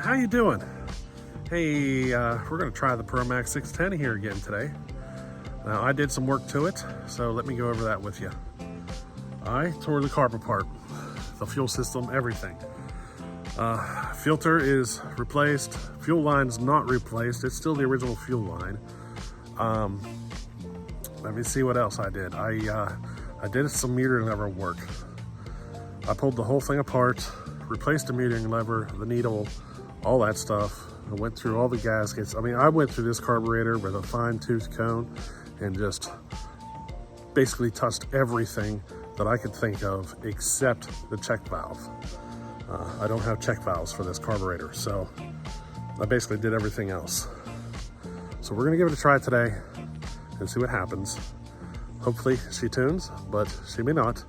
how you doing? Hey, we're gonna try the Pro Mac 610 here again today. Now, I did some work to it, so let me go over that with you. I tore the carb apart, the fuel system, everything. Filter is replaced, fuel line's not replaced, it's still the original fuel line. Let me see what else I did. I did some metering lever work. I pulled the whole thing apart, replaced the metering lever, the needle, all that stuff. I went through all the gaskets. I mean, I went through this carburetor with a fine-tooth comb and just basically touched everything that I could think of except the check valve. I don't have check valves for this carburetor, so I basically did everything else. So we're gonna give it a try today and see what happens. Hopefully she tunes, but she may not.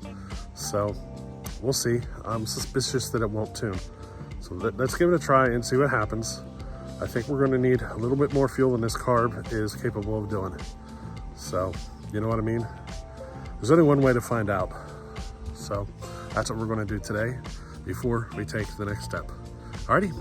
So we'll see. I'm suspicious that it won't tune. So let's give it a try and see what happens. I think we're gonna need a little bit more fuel than this carb is capable of doing. So, you know what I mean? There's only one way to find out. So that's what we're gonna do today before we take the next step. Alrighty.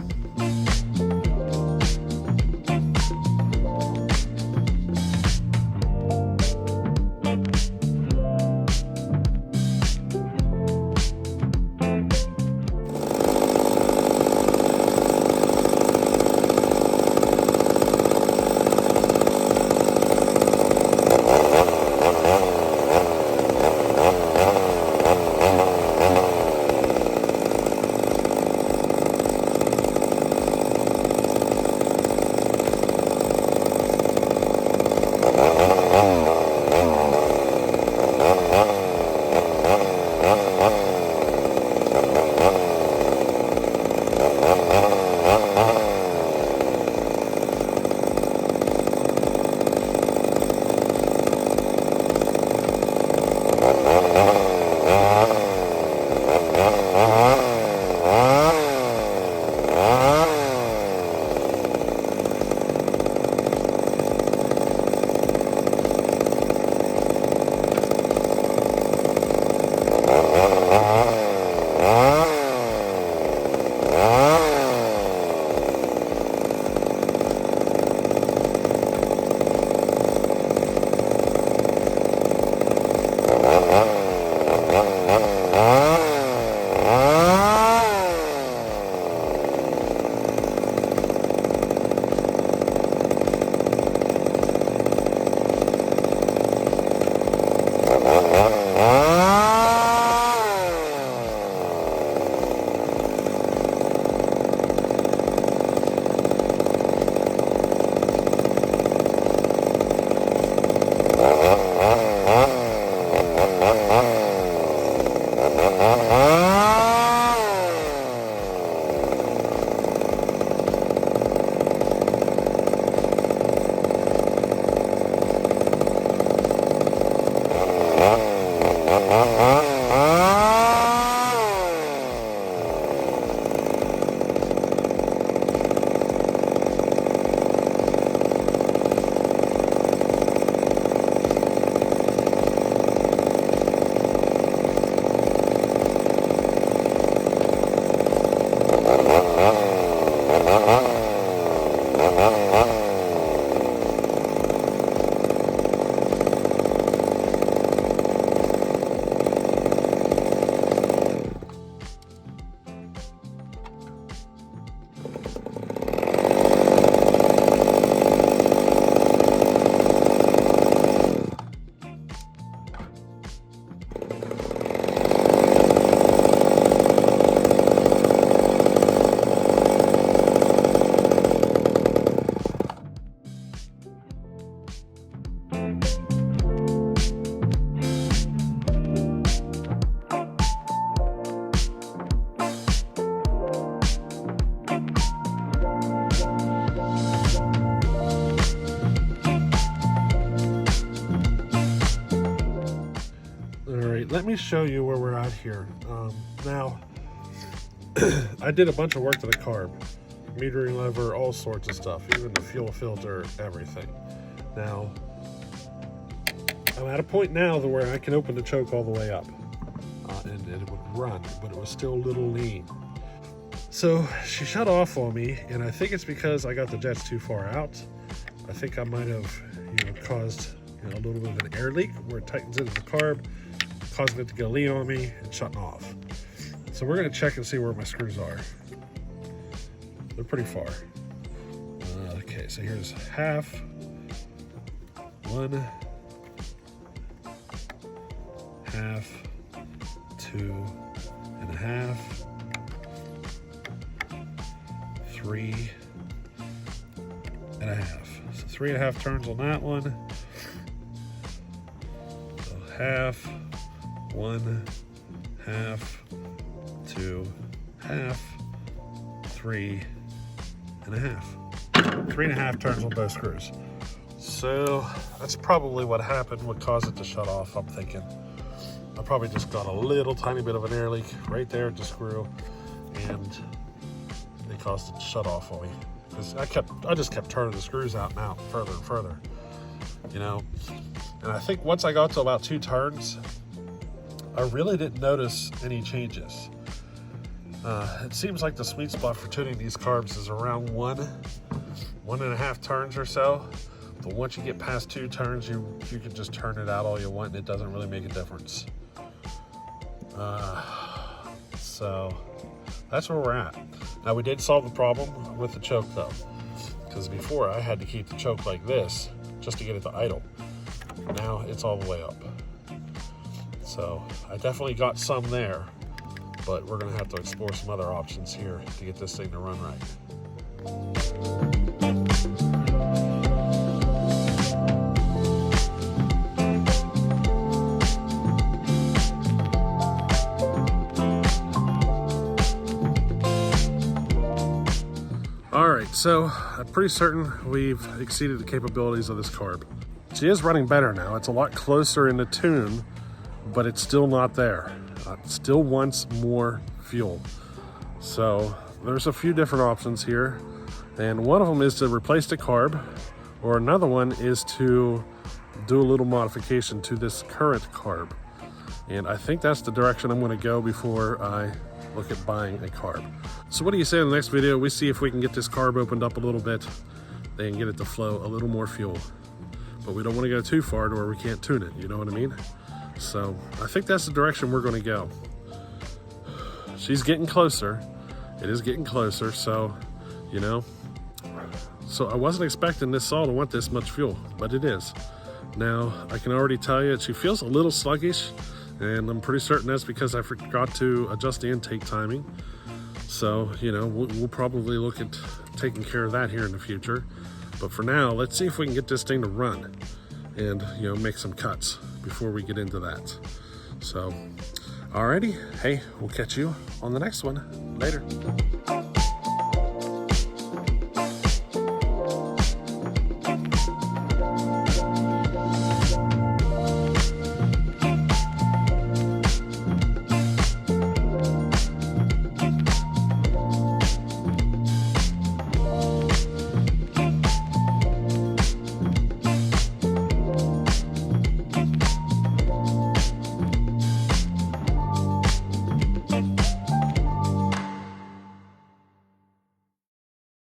Let me show you where we're at here. Now, I did a bunch of work to the carb, metering lever, all sorts of stuff, even the fuel filter, everything. Now, I'm at a point now where I can open the choke all the way up, and it would run, but it was still a little lean. So she shut off on me, and I think it's because I got the jets too far out. I think I might have, caused a little bit of an air leak where it tightens into the carb, causing it to go lean on me and shutting off. So we're going to check and see where my screws are. They're pretty far. Okay, so here's half, 1, half, 2.5, 3.5. So 3.5 turns on that one. So half, 1, half, 2, half, 3.5. 3.5 turns on both screws. So that's probably what happened, what caused it to shut off, I'm thinking. I probably just got a little tiny bit of an air leak right there at the screw, and it caused it to shut off on me. Because I just kept turning the screws out and out further and further, And I think once I got to about 2 turns, I really didn't notice any changes. It seems like the sweet spot for tuning these carbs is around 1.5 turns or so. But once you get past 2 turns, you can just turn it out all you want, and it doesn't really make a difference. So that's where we're at. Now, we did solve the problem with the choke though, because before I had to keep the choke like this just to get it to idle. Now it's all the way up. So I definitely got some there, but we're gonna have to explore some other options here to get this thing to run right. All right, so I'm pretty certain we've exceeded the capabilities of this carb. She is running better now. It's a lot closer in the tune, but it's still not there. It still wants more fuel. So there's a few different options here. And one of them is to replace the carb, or another one is to do a little modification to this current carb. And I think that's the direction I'm gonna go before I look at buying a carb. So what do you say in the next video? We see if we can get this carb opened up a little bit and get it to flow a little more fuel. But we don't want to go too far to where we can't tune it, you know what I mean? So I think that's the direction we're gonna go. She's getting closer. It is getting closer, so, So I wasn't expecting this saw to want this much fuel, but it is. Now, I can already tell you, she feels a little sluggish, and I'm pretty certain that's because I forgot to adjust the intake timing. So, we'll probably look at taking care of that here in the future. But for now, let's see if we can get this thing to run and, make some cuts before we get into that. So, alrighty, hey, we'll catch you on the next one. Later.